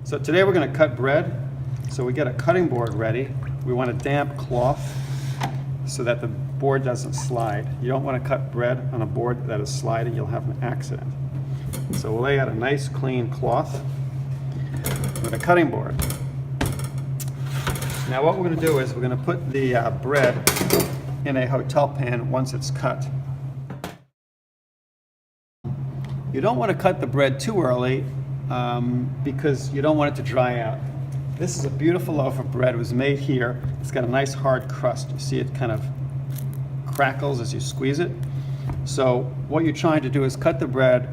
So today we're going to cut bread. So we get a cutting board ready. We want a damp cloth so that the board doesn't slide. You don't want to cut bread on a board that is sliding, you'll have an accident. So we'll lay out a nice clean cloth with a cutting board. Now what we're going to do is we're going to put the bread in a hotel pan once it's cut. You don't want to cut the bread too early because you don't want it to dry out. This is a beautiful loaf of bread. It was made here. It's got a nice hard crust. You see it kind of crackles as you squeeze it. So what you're trying to do is cut the bread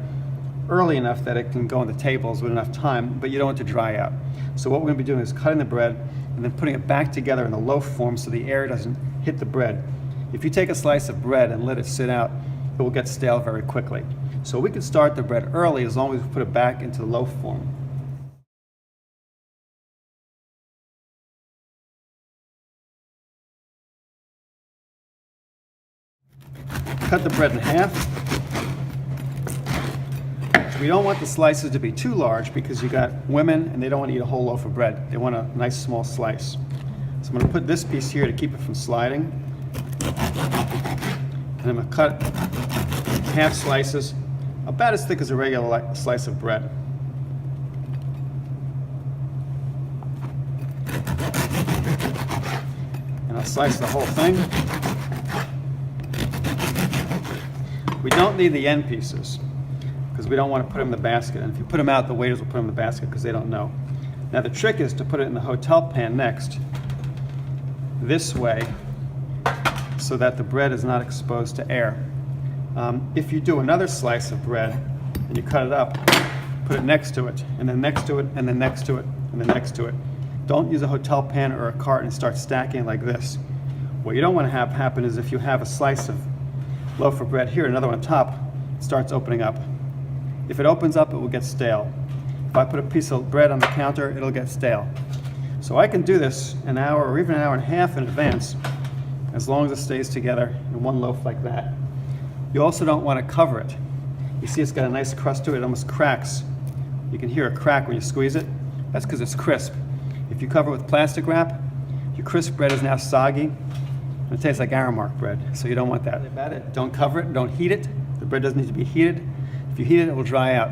early enough that it can go on the tables with enough time, but you don't want it to dry out. So what we're going to be doing is cutting the bread and then putting it back together in the loaf form so the air doesn't hit the bread. If you take a slice of bread and let it sit out, it will get stale very quickly. So we can start the bread early as long as we put it back into the loaf form. Cut the bread in half. We don't want the slices to be too large because you got women and they don't want to eat a whole loaf of bread. They want a nice small slice. So I'm going to put this piece here to keep it from sliding. And I'm going to cut half slices about as thick as a regular slice of bread. And I'll slice the whole thing. We don't need the end pieces because we don't want to put them in the basket. And if you put them out, the waiters will put them in the basket because they don't know. Now the trick is to put it in the hotel pan next, this way, so that the bread is not exposed to air. If you do another slice of bread and you cut it up, put it next to it, and then next to it, and then next to it, and then next to it. Don't use a hotel pan or a cart and start stacking like this. What you don't want to have happen is if you have a slice of loaf of bread here, another one on top, it starts opening up. If it opens up, it will get stale. If I put a piece of bread on the counter, it'll get stale. So I can do this an hour or even an hour and a half in advance, as long as it stays together in one loaf like that. You also don't want to cover it. You see it's got a nice crust to it, it almost cracks. You can hear a crack when you squeeze it. That's because it's crisp. If you cover it with plastic wrap, your crisp bread is now soggy. It tastes like Aramark bread, so you don't want that. About it. Don't cover it, don't heat it. The bread doesn't need to be heated. If you heat it, it will dry out.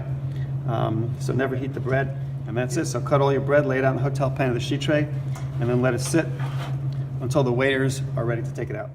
So never heat the bread, and that's it. So cut all your bread, lay it out in the hotel pan of the sheet tray, and then let it sit until the waiters are ready to take it out.